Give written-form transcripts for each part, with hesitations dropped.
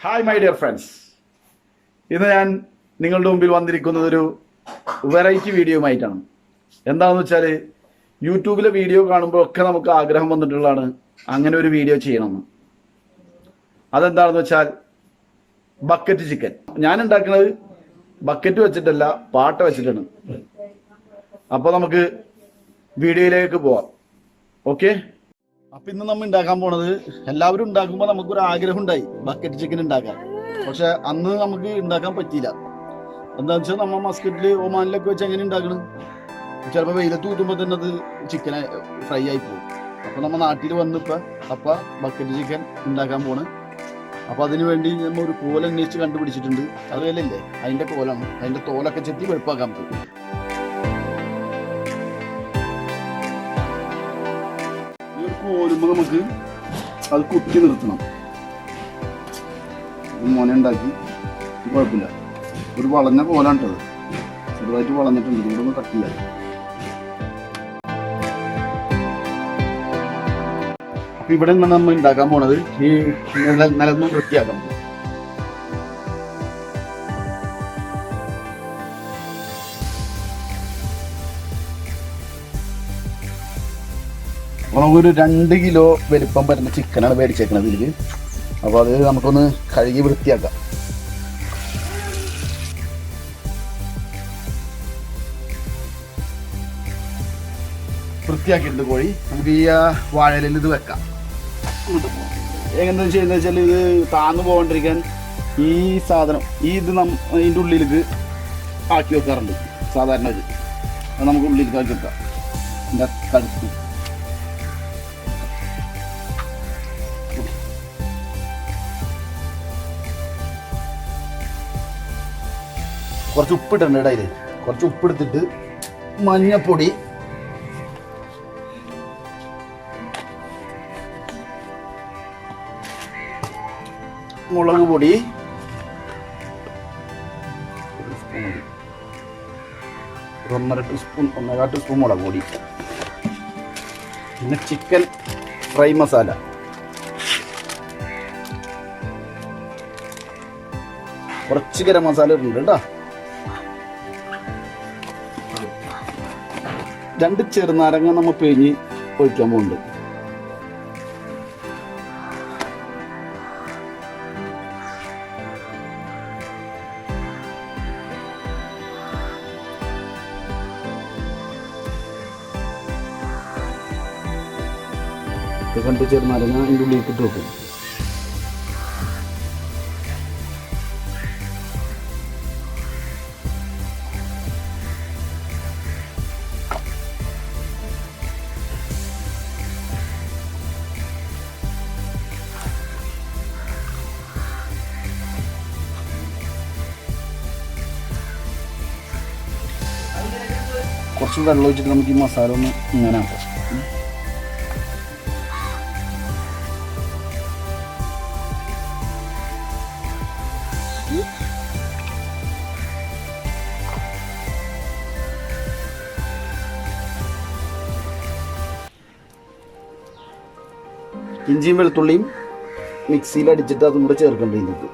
Hi my dear friends, ഇന്ന് ഞാൻ നിങ്ങളുടെ മുമ്പിൽ വന്നിരിക്കുന്നത് ഒരു വെറൈറ്റി വീഡിയോയുമായിട്ടാണ്. എന്താണെന്ന് വെച്ചാൽ യൂട്യൂബിലെ വീഡിയോ കാണുമ്പോൾ ഒക്കെ നമുക്ക് ആഗ്രഹം വന്നിട്ടുള്ളതാണ് അങ്ങനെ ഒരു വീഡിയോ ചെയ്യണമെന്ന്. അതെന്താണെന്ന് വെച്ചാൽ ബക്കറ്റ് ചിക്കൻ. ഞാൻ ഉണ്ടാക്കുന്നത് ബക്കറ്റ് വെച്ചിട്ടല്ല, പാട്ട വെച്ചിട്ടാണ്. അപ്പോൾ നമുക്ക് വീഡിയോയിലേക്ക് പോവാം. ഓക്കെ, അപ്പം ഇന്ന് നമ്മൾ ഉണ്ടാക്കാൻ പോണത്, എല്ലാവരും ഉണ്ടാക്കുമ്പോൾ നമുക്കൊരു ആഗ്രഹം ഉണ്ടായി ബക്കറ്റ് ചിക്കൻ ഉണ്ടാക്കാൻ. പക്ഷെ അന്ന് നമുക്ക് ഉണ്ടാക്കാൻ പറ്റിയില്ല. എന്താണെന്ന് വെച്ചാൽ നമ്മൾ മസ്കറ്റിൽ ഒമാനിലൊക്കെ വെച്ച് എങ്ങനെ ഉണ്ടാക്കണം, ചിലപ്പോൾ വെയിലത്ത് കൂട്ടുമ്പോൾ തന്നെ അത് ചിക്കൻ ഫ്രൈ ആയി പോകും. അപ്പോൾ നമ്മൾ നാട്ടിൽ വന്നിപ്പോൾ ബക്കറ്റ് ചിക്കൻ ഉണ്ടാക്കാൻ പോണ്. അപ്പോൾ അതിന് വേണ്ടി നമ്മൾ ഒരു കോല അന്വേഷിച്ച് കണ്ടുപിടിച്ചിട്ടുണ്ട്. അറിയില്ലേ, അതിൻ്റെ കോലാണ്. അതിൻ്റെ തോലൊക്കെ ചെത്തി വെളുപ്പാക്കാൻ പറ്റും. കോരുമ്പോൾ നമുക്ക് അത് കുത്തി നിർത്തണം. മോനെ ഉണ്ടാക്കി കുഴപ്പമില്ല. ഒരു വളഞ്ഞ കോലാണിട്ടത്, ചെറുതായിട്ട് വളഞ്ഞിട്ടുണ്ട്. ഇവിടെ ഒന്ന് കട്ട് ചെയ്യാം. അപ്പൊ ഇവിടെ നിന്നാണ് നമ്മൾ ഉണ്ടാക്കാൻ പോണത്. ഈ നിലന്ന് വൃത്തിയാക്കാൻ പോകും. നമുക്കൊരു 2 കിലോ വലിപ്പം വരുന്ന ചിക്കനാണ് മേടിച്ചേക്കണത് ഇതിൽ. അപ്പോൾ അത് നമുക്കൊന്ന് കഴുകി വൃത്തിയാക്കാം. വൃത്തിയാക്കിയിട്ടുണ്ട് കോഴി. നമുക്ക് ഈ വാഴയിലിൽ ഇത് വെക്കാം. എങ്ങനെയാണെന്ന് ചെയ്യുന്നത് വെച്ചാൽ, ഇത് താന്നു പോകാണ്ടിരിക്കാൻ ഈ സാധനം ഇതിൻ്റെ ഉള്ളിലേക്ക് ആക്കി വെക്കാറുണ്ട് സാധാരണ. അത് നമുക്ക് ഉള്ളിലേക്ക് ആക്കി വെക്കാം. എൻ്റെ കഴുത്ത് കുറച്ച് ഉപ്പിട്ടുണ്ട്. ഇടയിൽ കുറച്ച് ഉപ്പെടുത്തിട്ട് മഞ്ഞപ്പൊടി, മുളക് പൊടി, ഒന്നര ടീസ്പൂൺ മുളക് പൊടി, പിന്നെ ചിക്കൻ ഫ്രൈ മസാല, കുറച്ച് ഗരം മസാല ഇട്ടുണ്ട് കേട്ടോ. 2 ചെറുനാരങ്ങ നമ്മൾ പിഴിഞ്ഞ് ഒഴിക്കാൻ പോകുന്നുണ്ട്. കണ്ട് ചെറുനാരങ്ങ അതിൻ്റെ ഉള്ളിലേക്ക് ഇട്ട് വെക്കും. കുറച്ച് വെള്ളം ഒഴിച്ചിട്ട് നമുക്ക് ഈ മസാല ഒന്ന് ഇങ്ങനെ ആക്കാം. ഇഞ്ചിയും വെളുത്തുള്ളിയും മിക്സിയിൽ അടിച്ചിട്ട് അതും കൂടെ ചേർക്കേണ്ടത് ഇതിലേക്ക്.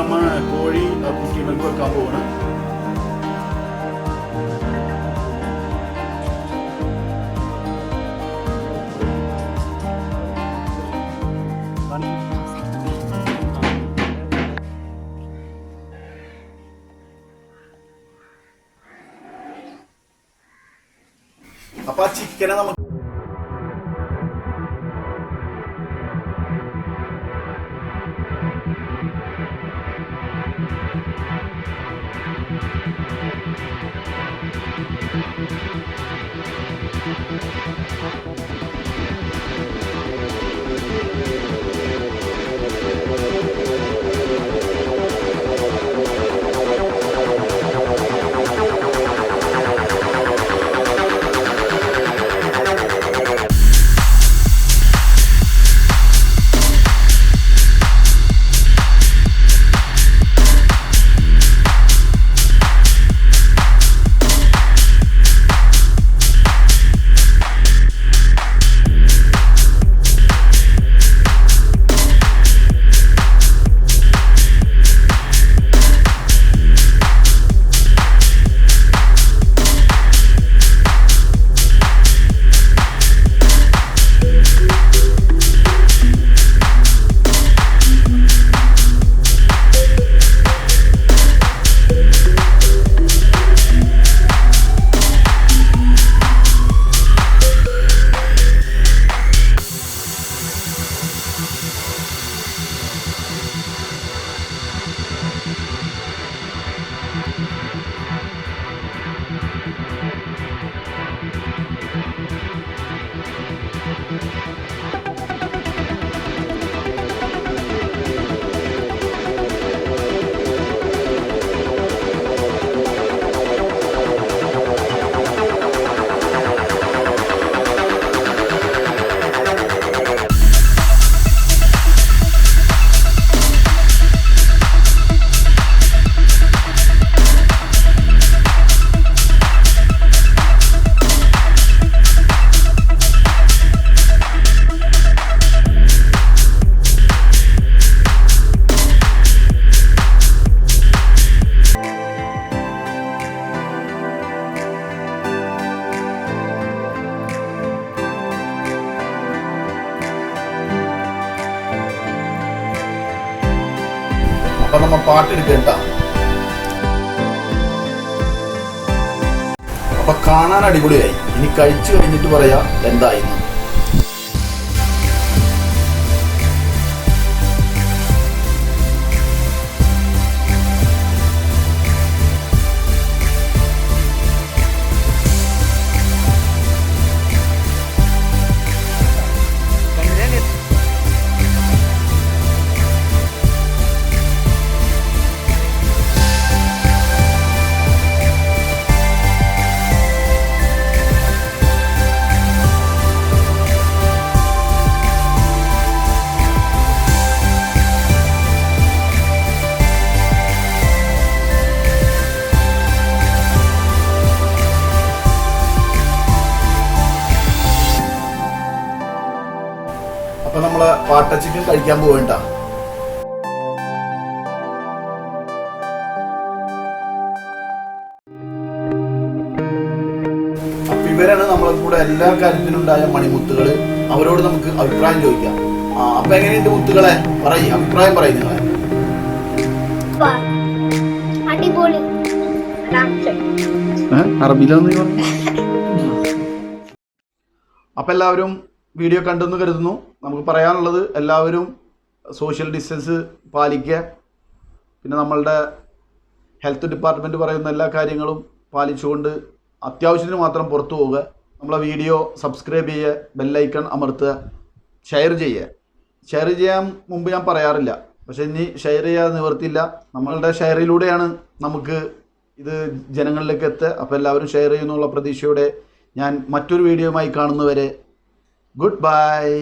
നമ്മൾ കോഴി കുട്ടികൾക്ക് വെക്കാൻ പോവാണ്. അപ്പൊ ആ ചിക്കനെ നമുക്ക് അപ്പൊ നമ്മ പാട്ടെടുക്കണ്ട. അപ്പൊ കാണാൻ അടിപൊളിയായി. ഇനി കഴിച്ചു കഴിഞ്ഞിട്ട് പറയാ എന്തായിരുന്നു. അപ്പൊ നമ്മള് പാട്ട ചിക്കൻ കഴിക്കാൻ പോവേണ്ട. അപ്പൊ ഇവരാണ് നമ്മളെ കൂടെ എല്ലാ കാര്യത്തിനുണ്ടായ മണിമുത്തുകള്. അവരോട് നമുക്ക് അഭിപ്രായം ചോദിക്കാം. അപ്പൊ എങ്ങനെയുണ്ട് മുത്തുകളെ? പറയും, അഭിപ്രായം പറയും നിങ്ങളെ. അറബിയിലാന്ന് പറഞ്ഞു. അപ്പൊ എല്ലാവരും വീഡിയോ കണ്ടെന്ന് കരുതുന്നു. നമുക്ക് പറയാനുള്ളത് എല്ലാവരും സോഷ്യൽ ഡിസ്റ്റൻസ് പാലിക്കുക. പിന്നെ നമ്മളുടെ ഹെൽത്ത് ഡിപ്പാർട്ട്മെൻറ്റ് പറയുന്ന എല്ലാ കാര്യങ്ങളും പാലിച്ചുകൊണ്ട് അത്യാവശ്യത്തിന് മാത്രം പുറത്തു പോവുക. നമ്മളെ വീഡിയോ സബ്സ്ക്രൈബ് ചെയ്യുക, ബെല്ലൈക്കൺ അമർത്തുക, ഷെയർ ചെയ്യുക. ഷെയർ ചെയ്യാൻ മുമ്പ് ഞാൻ പറയാറില്ല, പക്ഷേ ഇനി ഷെയർ ചെയ്യാൻ നിവർത്തിയില്ല. നമ്മളുടെ ഷെയറിലൂടെയാണ് നമുക്ക് ഇത് ജനങ്ങളിലേക്ക് എത്തുക. അപ്പോൾ എല്ലാവരും ഷെയർ ചെയ്യുന്നുള്ള പ്രതീക്ഷയോടെ ഞാൻ മറ്റൊരു വീഡിയോയുമായി കാണുന്നവരെ goodbye.